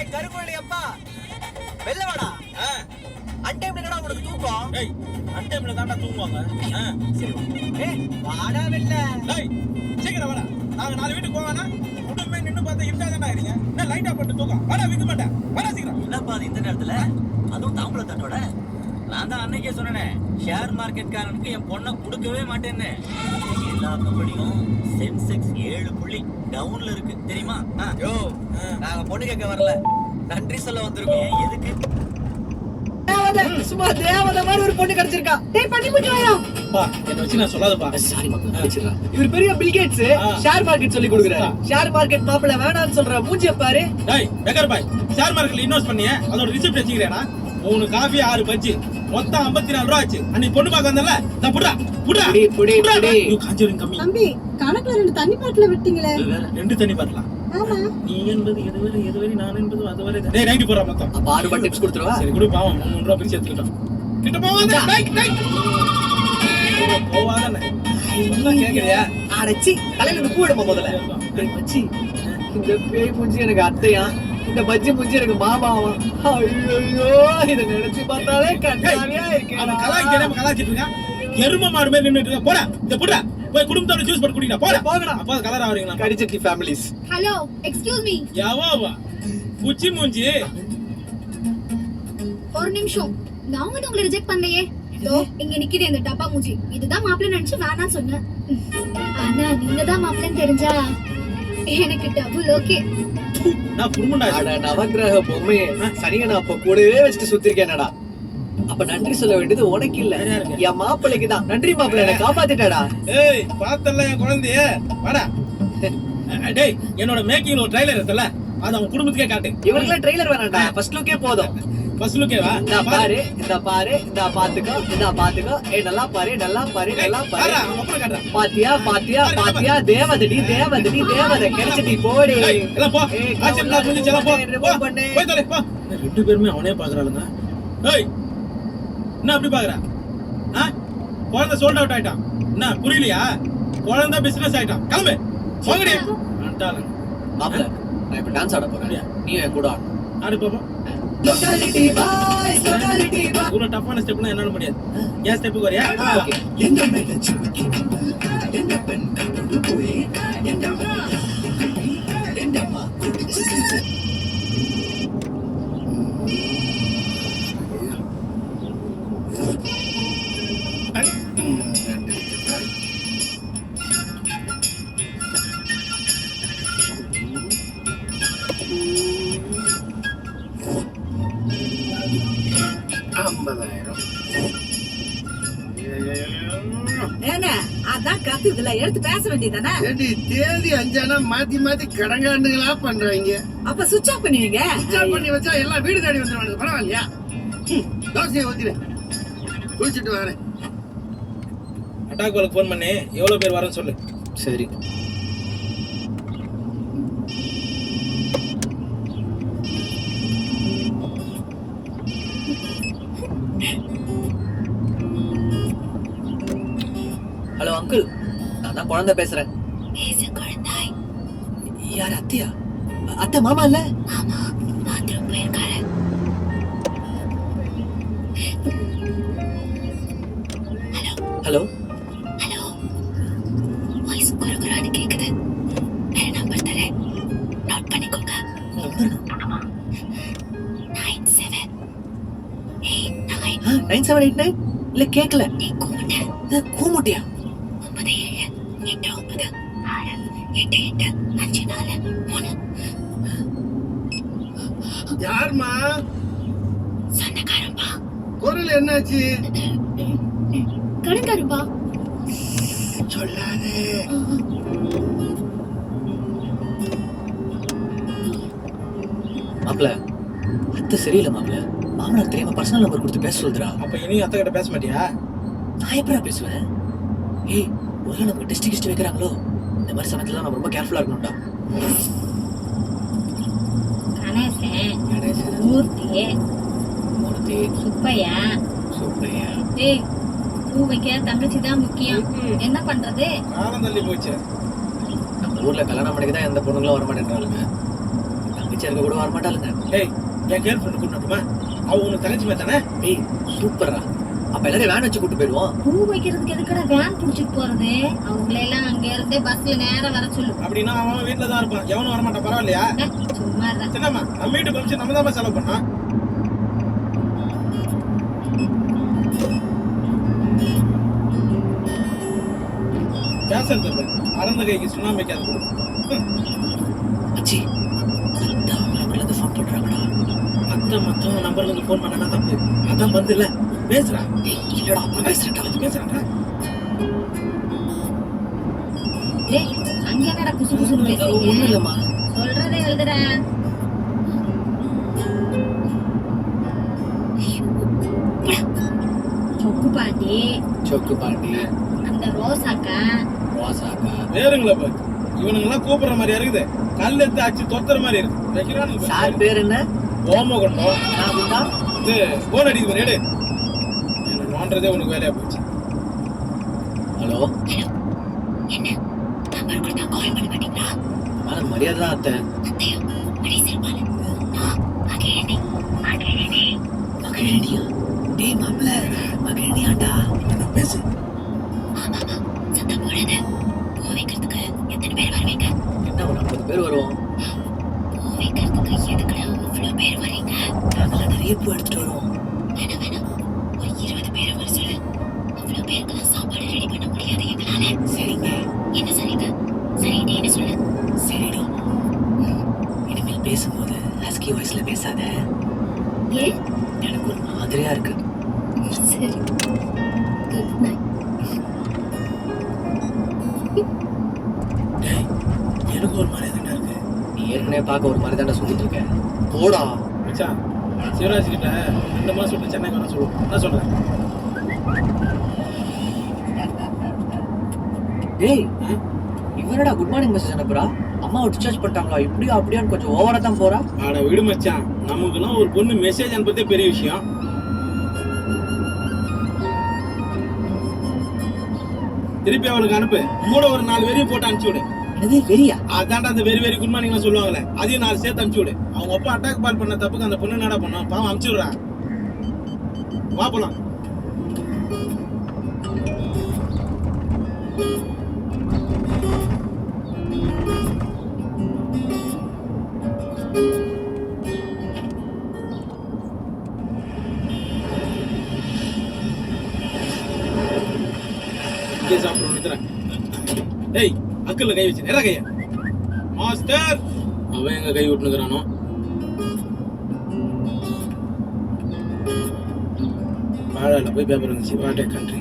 ஏய் கருமணி அப்பா வெல்ல வாடா. அன்டைம்ல என்னடா உனக்கு தூக்கம்? டேய் அன்டைம்ல தான்டா தூங்குவாங்க. சரி ஏய் வாடா வெல்ல. டேய் சீக்கிரம் வாடா. நாங்க 4 வீட்டுக்கு போவானா? குடும்பமே நின்னு பார்த்தா இருட்டா தான்டா இருக்கீங்க. என்ன லைட்டா போட்டு தூக்கம். வாடா விக்க மாட்டேன். வாடா சீக்கிரம். என்னப்பா அது இந்த நேரத்துல? அதுவும் தாம்பள தட்டோட. நான் தான் அன்னைக்கே சொன்னேனே, ஷேர் மார்க்கெட்காரனுக்கு என் பொண்ணை கொடுக்கவே மாட்டேன்னு. எல்லா கம்பெனியும் சென்செக்ஸ் 7 புள்ளி டவுன்ல இருக்கு தெரியுமா? யோ நாங்க பொண்ணு கேட்க வரல, நன்றி சொல்ல வந்திருக்கோம். எதுக்கு? சும்மா தேவதை மாதிரி ஒரு பொண்ணு கிடைச்சிருக்கா. டேய் பண்ணி போட்டு வாடா. பா என்ன வச்சு நான் சொல்லாதப்பா. சாரி மக்கள் கிடைச்சிரா. இவர் பெரிய பில் கேட்ஸ் ஷேர் மார்க்கெட் சொல்லி கொடுக்குறாரு. ஷேர் மார்க்கெட் மாப்பிள வேணாம்னு சொல்ற மூஞ்சிய பாரு. டேய் பெக்கர் பாய், ஷேர் மார்க்கெட்ல இன்வெஸ்ட் பண்ணியே அதோட ரிசிப்ட் வச்சிக்கிறேனா? 3 காபி 6 பஜ்ஜி மொத்தம் 54 ரூபாய் ஆச்சு. அன்னைக்கு பொண்ணு பார்க்க வந்தல, நான் புடா புடா புடி நீ காஞ்சூரிங் கம்மி. தம்பி கணக்குல 2 தண்ணி பாட்டில விட்டீங்களே. 2 தண்ணி பாட்டலாம். ஆமா நீ என்பது எதுவரை நான் என்பது அதுவரை. டேய் நைட் போறா மொத்தம். அப்ப 6 ரூபாய் டிப்ஸ் கொடுத்துருவா. சரி குடு பாவம் 300 ரூபாய் பிரிச்சு எடுத்துட்டோம். கிட்ட போவாத டேய் போவாதனே. என்ன கேக்குறியா? அடச்சி தலையில இருந்து பூ எடுப்போம் முதல்ல. டேய் மச்சி, இந்த பேய் மூஞ்சி எனக்கு அத்தையா, இந்த பஜ்ஜி மூஞ்சி எனக்கு மாமாவா. ஐயோ இத நினைச்சு பார்த்தாலே கண்ணாவியா இருக்கு. அவன் கலாய்க்கு தெரியாம கலாய்ச்சிட்டு இருக்கான். எரும மாடு மாதிரி நின்னுட்டு இருக்க. போடா இந்த புடா போய் குடும்பத்தோட ஜூஸ் போட்டு குடிடா. போடா போங்கடா. அப்ப கலர் ஆவறீங்களா? கடிச்சட்டி ஃபேமிலிஸ். Hello excuse me. யாவாவா குச்சி மூஞ்சி. ஒரு நிமிஷம். நான் வந்து உங்களை ரிஜெக்ட் பண்ணலையே. இதோ இங்க நிக்குது இந்த டப்பா மூஞ்சி. இதுதான் மாப்பிள்ளை நினைச்சு வேணாம்னு சொன்னேன். ஆனா நீங்க தான் மாப்பிள்ளைன்னு தெரிஞ்சா எனக்கு டபுள் ஓகே. நான் புருமண்டா. அட நவக்கிரக பொம்மையே சனியனை அப்ப கூடவே வச்சுட்டு சுத்திருக்கேனடா. அப்ப நன்றி சொல்ல வேண்டியது உனக்கு இல்ல, என் மாப்பிள்ளைக்கு தான். நன்றி மாப்பிள்ளை, என்ன காப்பாத்திட்டாடா. ஏய் பார்த்தல என் குழந்தைய. வாடா. டேய் என்னோட மேக்கிங்ல ஒரு ட்ரைலர் இருக்குல்ல, அது அவன் குடும்பத்துக்கே காட்டு. இவனுக்குலாம் ட்ரெய்லர் வேணாம்டா, ஃபர்ஸ்ட் லுக்கே போதும். ஃபர்ஸ்ட் லுக்கே வா. இந்த பாரு இந்த பாரு இந்த பாத்துக்கோ இந்த பாத்துக்கோ. ஏய் நல்லா பாரு நல்லா பாரு நல்லா பாரு. பாரா அவன் அப்புறம் காட்டுறான். பாத்தியா பாத்தியா பாத்தியா தேவதடி தேவதடி தேவதை கிடைச்சிட்டி போடி. ஏய் எல்லாம் போ. ஆச்சம் நான் கொஞ்சம் செல்ல போ. ரிமூவ் பண்ணு. போய் தொலை போ. ரெண்டு பேருமே அவனே பாக்குறாளுங்க. ஏய் என்ன அப்படி பாக்குற? குழந்தை சோல்ட் அவுட் ஆயிட்டான். என்ன புரியலையா? குழந்தை பிசினஸ் ஆயிட்டான். கிளம்பு போங்கடி. அண்டால மாப்பிள்ளை, நான் இப்ப டான்ஸ் ஆட போறேன், நீ என் கூட ஆடு. ஆடு பாப்போம். Totality boys, totality boys. ஒரு டஃப்பான ஸ்டெப்னா என்னால முடியாது. ஏன் ஸ்டெப்புக்கு வரியா? ஓகே. எந்த மேல சுக்கி எந்த பெண் கண்டு போய் எந்த மா குடிச்சு அதான் கத்துதுல எடுத்து பேச வேண்டியதானே. தேதி 5 மாத்தி மாத்தி கடங்காண்டுகளா பண்றாங்க. அப்ப சுவிட்ச் ஆஃப் பண்ணுவீங்க. சுவிட்ச் பண்ணி வச்சா எல்லாம் வீடு தேடி வந்துருவாங்க. பரவாயில்லையா? தோசையை ஊத்திடு, குளிச்சுட்டு வரேன். அட்டாக் காலுக்கு ஃபோன் பண்ணி எவ்வளவு பேர் வரேன்னு சொல்லு. சரி. ஹலோ அங்கிள், நான் தான் குழந்தை பேசுறேன். யார் அத்தையா? அத்தை மாமா இல்ல? ஹலோ வாய்ஸ் குரகுரான்னு கேக்குது. வேற நம்பர் தரேன், நோட் பண்ணிக்கோங்க. 9789 இல்ல கேக்கல. நீ கூப்பிட்ட கூமுட்டியா? 97868854. யாருமா? சொந்தக்காரன்பா. குரல் என்னாச்சு? கடன்காரன்பா. சொல்லாதே. மாப்ள, அத்தை சரியில்லை மாப்ள. மாமனார் தெரியாம பர்சனல் நம்பர் கொடுத்து பேச சொல்றா. அப்ப இனி அத்தை கிட்ட பேச மாட்டியா? நான் எப்படா பேசுவேன்? ஏய், ஒருவேளை நமக்கு டெஸ்ட் வைக்கிறாங்களோ? இந்த மாதிரி சமயத்துல நம்ம ரொம்ப கேர்ஃபுல்லா இருக்கணும்டா. கணேசன், மூர்த்தி, சுப்பையா. டேய், பூ வைக்க தங்கச்சி தான் முக்கியம். என்ன பண்றது? காலம் தள்ளி போச்சு. நம்ம ஊர்ல கல்யாணம் பண்ணிக்கு தான் எந்த பொண்ணுங்களும் வர மாட்டேன்றாளுங்க. தங்கச்சி இருக்க கூட வர மாட்டாளுங்க. டேய் என் கேர்ள் ஃப்ரெண்ட் கூட்டணுமா? அவ உனக்கு தங்கச்சி மாதிரி தானே? ஏய் சூப்பர்ரா. அப்ப எல்லாரும் வேன் வச்சு கூட்டு போயிடுவோம். பூ வைக்கிறதுக்கு எதுக்குடா வேன் புடிச்சிட்டு போறது? அவங்களெல்லாம் அங்க இருந்தே பஸ்ல நேரா வர சொல்லு. அப்படின்னா அவன் வீட்டுல தான் இருப்பான், எவனும் வரமாட்டான். பரவாயில்லையா? சும்மா இருடா. சின்னம்மா நம்ம வீட்டு பம்ப்ஷன் நம்ம தான் செலவு பண்ணோம். பேசுறது அறந்த கைக்கு சுண்ணாம்பு வைக்காது கொடு. அச்சி அத்தா நம்பர்ல இருந்து ஃபோன் பண்றாங்கடா. அத்தை மத்தவங்க நம்பர்ல இருந்து ஃபோன் பண்ணா தப்பு. அதான் வந்து இல்ல பேசுறா. ஏய் இல்லடா அப்ப பேசுறேன்டா. பேசுறாங்க. டேய் அங்க என்னடா குசு குசுன்னு ஒண்ணும் பேசுறீங்க? இல்லம்மா. சொல்றதே எழுதுடா. சொக்கு பாண்டி, சொக்கு பாண்டி, அந்த ரோசாக்கா, வாசாக்கா. வேறுங்களா பாரு, இவனுங்கெல்லாம் கூப்பிடுற மாதிரி இருக்குது. கல் எடுத்து அச்சு தொத்துற மாதிரி இருக்கு. வைக்கிறானுங்க பாரு. சார் பேர் என்ன? ஓமகுண்டம். நான் குண்டா. இது போன் அடிக்குது பாரு, எடு. என்ன நோன்றதே உனக்கு வேலையா போச்சு. ஹலோ. என்ன நம்பர் கொடுத்தா கால் பண்ண மாட்டீங்களா? மேல மரியாதை தான் அத்தை. அத்தையா மணி மகிழினியா? டேய் மாப்ள மகிழினியாண்டா. நான் பேசு. ஆமாமா சத்தம் போடாத. பூ வைக்கிறதுக்கு எத்தனை பேர் வருவீங்க? என்ன ஒரு 50 பேர் வருவோம். பூ வைக்கிறதுக்கு எதுக்குடா அவ்வளோ பேர் வரீங்க? நாங்களாம் நிறைய பூ எடுத்துட்டு வருவோம். வேணாம் ஒரு 20 பேரை வர சொல்லு. அவ்வளோ பேருக்குலாம் சாப்பாடு ரெடி பண்ண முடியாது எங்களால. சரிங்க. என்ன சரிங்க? சரி நீ என்ன சொல்லு? சரிடி. இனிமேல் பேசும்போது ஹஸ்கி வாய்ஸ்ல பேசாத. ஏ எனக்கு ஒரு மாதிரியா இருக்கு. சரி குட் நைட். டேய் எனக்கு ஒரு மாதிரி தானே இருக்கு. நீ ஏற்கனவே பார்க்க ஒரு மாதிரி தானே சுத்திட்டு இருக்க. போடா. மச்சான் சிவராஜ் கிட்ட 2 மாசம் விட்டு சென்னை வர சொல்லுவோம். என்ன சொல்றேன்? டேய் இவனடா குட் மார்னிங் மெசேஜ் அனுப்புறா. அம்மாவை டிஸ்சார்ஜ் பண்ணிட்டாங்களா? இப்படியா அப்படியான்னு கொஞ்சம் ஓவரா தான் போறா. ஆட விடு மச்சான், நமக்குலாம் ஒரு பொண்ணு மெசேஜ் அனுப்புறதே பெரிய விஷயம். திருப்பி அவளுக்கு அனுப்பு. கூட ஒரு 4 வெறியும் போட்டு அனுப்பிச்சு விடு. என்னது வெறியா? அதான்டா அந்த வெரி வெரி குட் மார்னிங் சொல்லுவாங்களே, அதையும் 4 சேர்த்து அனுப்பிச்சு விடு. அவங்க அப்பா அட்டாக் பால் பண்ண தப்புக்கு அந்த பொண்ணு என்னடா பண்ணோம்? பாவம் அனுப்பிச்சு விடுறா. வா போலாம். இங்கே சாப்பிடுறோம் நிறுத்துறேன். டேய் அக்கல்ல கை வச்சு நேரா கைய. மாஸ்டர் அவன் எங்க கை விட்டுனுக்குறானோ. பாழால போய் பேப்பர் வந்துச்சு. What A country.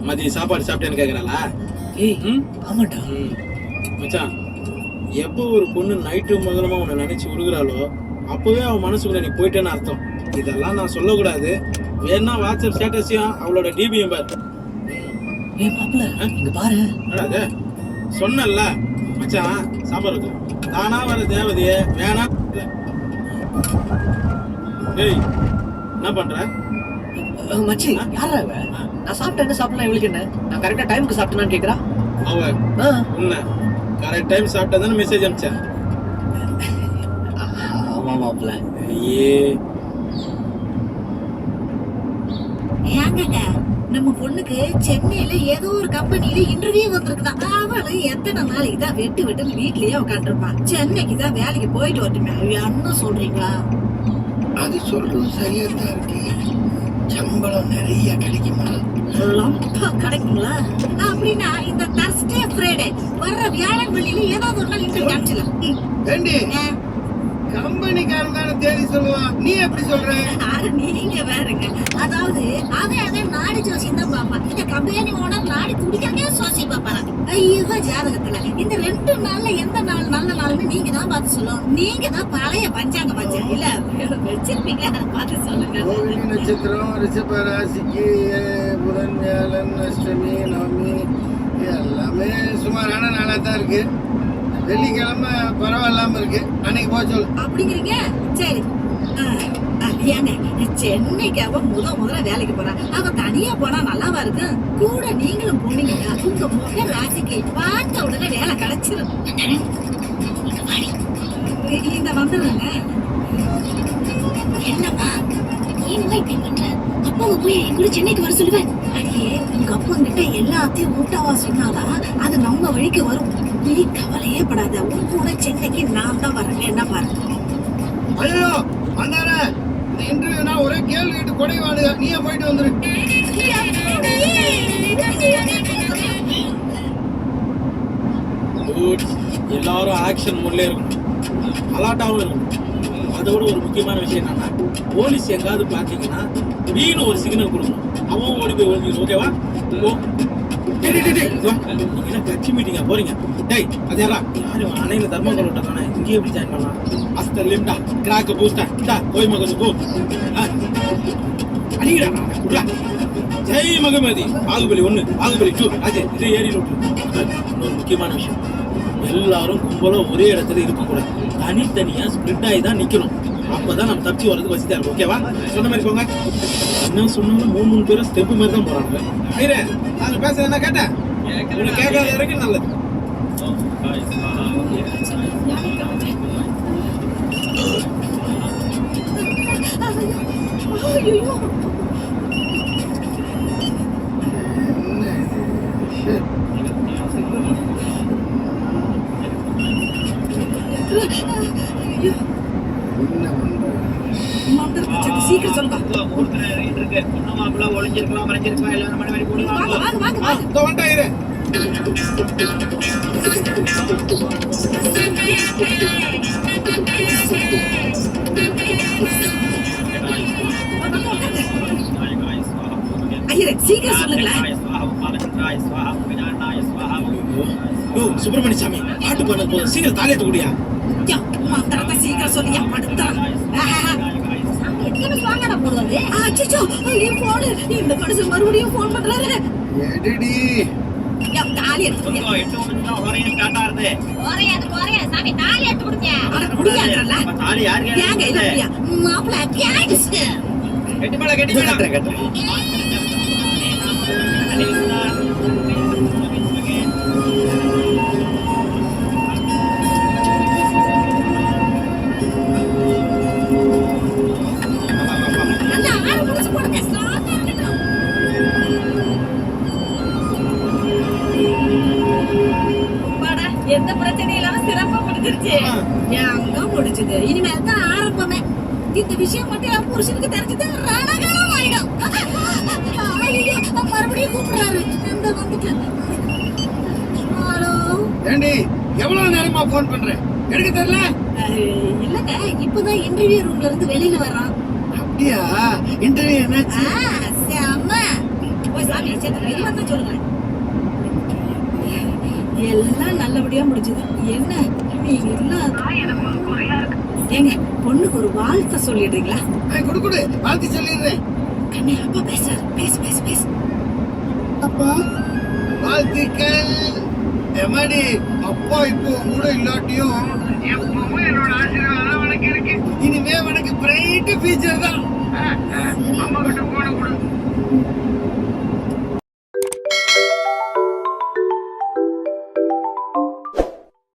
மதிய சாப்பாடு சாப்பிட்டேன்னு கேட்கறாளா? ஏய் ஆமாடா. மச்சான் எப்போ ஒரு பொண்ணு நைட்டு மகளமா உன்னை நினைச்சு உருகுறாளோ அப்பவே அவன் மனசுக்குள்ள நீ போயிட்டேன்னு அர்த்தம். இதெல்லாம் நான் சொல்லக்கூடாது. வேணா வாட்ஸ்அப் ஸ்டேட்டஸையும் அவளோட டிபியும் பாரு. ஏய் மாப்ள இங்க பாரு. என்னடா இது? சொன்னல்ல மச்சான், சாம்பார் இருக்கு. தானா வர தேவதையே வேணா. ஏய் என்ன பண்ற? மச்சி யாரா இவ? நான் சாப்பிட்டேன் என்ன சாப்பிடலாம் இவளுக்கு என்ன? நான் கரெக்டா டைமுக்கு சாப்பிட்டேனான்னு கேக்குறா. அவ உன்ன கரெக்ட் டைம் சாப்பிட்டதானே மெசேஜ் அனுப்பிச்சேன். ஆமா மாப்ள. ஐயே ஏங்கங்க நம்ம பொண்ணுக்கு சென்னையில ஏதோ ஒரு கம்பெனில இன்டர்வியூ வந்திருக்குதான். அவளு எத்தனை நாளைக்கு தான் வெட்டு வெட்டுன்னு வீட்லயே உட்காந்துருப்பான். சென்னைக்கு தான் வேலைக்கு போயிட்டு வரட்டுமே. என்ன சொல்றீங்களா? அது சொல்றது சரியா தான் இருக்கு. சம்பளம் நிறைய கிடைக்குமா? லம்பா கிடைக்குங்களா? அப்படின்னா இந்த தர்ஸ்டே ஃப்ரைடே வர்ற வியாழன் வெள்ளியில ஏதாவது ஒரு நாள் இன்டர்வியூ அனுப்பிச்சிடலாம். ஏண்டி கம்பெனிக்காரன் தானே தேடி சொல்லுவான், நீ எப்படி சொல்ற? ஆறு நீங்க வேறுங்க. அதாவது அவன் நாடி ஜோசியம் தான் பாப்பான். இந்த கம்பெனி ஓனர் நாடி துடிக்கிறதே ஜோசியம் பாப்பாராங்க. ஐயோ ஜாதகத்துல இந்த 2 நாள்ல எந்த நாள் நல்ல நாள்னு நீங்க தான் பார்த்து சொல்லணும். நீங்க தான் பழைய பஞ்சாங்க இல்ல வச்சிருப்பீங்க, அதை பார்த்து சொல்லுங்க. ரோகிணி நட்சத்திரம், ரிஷப ராசிக்கு புதன், வியாழன், அஷ்டமி, நவமி எல்லாமே சுமாரான நாளா தான் இருக்கு. வெள்ளிக்கிழமை பரவாயில்லாம இருக்கு. அன்னைக்கு போக சொல்லு. அப்படிங்கிறீங்க? சரி. ஏங்க சென்னைக்கு அவன் முதல்ல வேலைக்கு போறான். அவன் தனியா போனா நல்லாவா இருக்கு? கூட நீங்களும் போனீங்கன்னா உங்க முக ராசிக்கு பார்த்த உடனே வேலை கிடைச்சிடும். இந்த வந்துடுறேங்க. என்னம்மா ஏன் இப்படி பண்ற? அப்பாவை போய் என் கூட சென்னைக்கு வர சொல்லுவேன். அடியே உங்க அப்பா கிட்ட எல்லாத்தையும் ஊட்டாவா சொன்னாதான் அது நம்ம வழிக்கு வரும். நீ கவலையே படாத. உன் கூட சென்னைக்கு நான் தான் வரேன். என்ன பாரு. ஐயோ வந்தாரே, இந்த இன்டர்வியூனா ஒரே கேள்வி கேட்டு கொடைவாடுங்க. நீயே போயிட்டு வந்துரு. Good. எல்லாரும் ஆக்ஷன் மோட்ல இருக்கணும், அலர்ட்டாவும் இருக்கணும். அதோட ஒரு முக்கியமான விஷயம் என்னன்னா, போலீஸ் எங்காவது பாத்தீங்கன்னா வீணு ஒரு சிக்னல் கொடுக்கணும். அவன் ஓடி போய் ஒழிஞ்சிடும். ஓகேவா? ஓ டேய் டேய் டேய் வா. நீங்க என்ன கட்சி மீட்டிங்கா போறீங்க? டேய் அது யாரா? யாரு அணையில தர்மங்கள் விட்டானே, இங்கே எப்படி ஜாயின் பண்ணலாம்? அஸ்தர் லிம்டா கிராக் பூஸ்டா டா போய் மகன் போ. அடிங்கடா குடுடா. ஜெய் மகமதி. பாகுபலி 1, பாகுபலி 2. ராஜே இது ஏறி விட்டு. இன்னொரு முக்கியமான விஷயம், எல்லாரும் கும்பலா ஒரே இடத்துல இருக்கக்கூடாது. தனித்தனியா ஸ்பிளிட் ஆகி தான் நிக்கணும். அப்பதான் நம்ம தப்பிச்சு வர்றதுக்கு வசதியா இருக்கும். ஓகேவா? சொன்ன மாதிரி போங்க. என்ன சொன்னாலும் 3 பேரும் ஸ்டெப் மாதிரி தான் போறாங்க. ஐரே நாங்க பேசுறது என்ன கேட்டேன்? உனக்கு கேட்காத வரைக்கும் நல்லது. ஐயோ என்ன பண்ற? சீக்கிரம் சொல்லுங்க. வாங்க வாங்க வாங்க வாங்க. இதோ வந்துட்டேன் ஐரே. ஐயரே சீக்கிரம் சொல்லுங்களேன். யோ சுப்பிரமணிய சாமி பாட்டு பண்ண போதும், சீக்கிரம் தாலியத்து குடியா. யா, மந்திரத்தை சீக்கிரம் சொல்லியா படுத்தான். எத்தனை ஸ்வாங்கடா போடுறது? அச்சச்சோ, என் போன். இந்த மனுஷன் மறுபடியும் போன் பண்றாரு. எடுடி. யா, தாலி எடுத்து குடியா. குறையாது சாமி தாலி எடுத்து கொடுங்க. அட குடியாங்கறல. ஏங்க இத குடியா. மாப்பிள கேட்ஸ். கட்டுறேன். நல்லா ஆறு புடிச்சு போடுங்க. ஸ்ட்ராங்கா இருக்கட்டும். பாடா, எந்த பிரச்சனையும் இல்லாம சிறப்பா முடிஞ்சிருச்சு. எங்க முடிஞ்சது? இனிமேல் தான் ஆரம்பமே. இந்த விஷயம் மட்டும் என் புருஷனுக்கு தெரிஞ்சது ரணகலம் ஆயிடும். ஐயோ, மறுபடியும் கூப்பிடுறாரு. இந்த வந்துட்டு. ஹலோ. ஏண்டி எவ்வளவு நேரமா போன் பண்றேன், எடுக்க தெரியல? இல்லங்க, இப்பதான் இன்டர்வியூ ரூம்ல இருந்து வெளியில வர்றான். அப்படியா? இன்டர்வியூ என்னாச்சு? செம்ம. போய் சாமி சேர்த்து மெதுவாக சொல்லுங்க. எல்லாம் நல்லபடியா முடிஞ்சது. என்ன நீங்க எல்லாம் ஏங்க பொண்ணுக்கு ஒரு வாழ்த்தை சொல்லிடுறீங்களா? குடு வாழ்த்து சொல்லிடுறேன். கண்ணே அப்பா பேசுறாரு. பேசு பேசு பேசு. அப்பா வாழ்த்துக்கள். எமாடி அப்பா இப்போ உங்க கூட இல்லாட்டியும் எப்பவும் என்னோட ஆசீர்வாதம்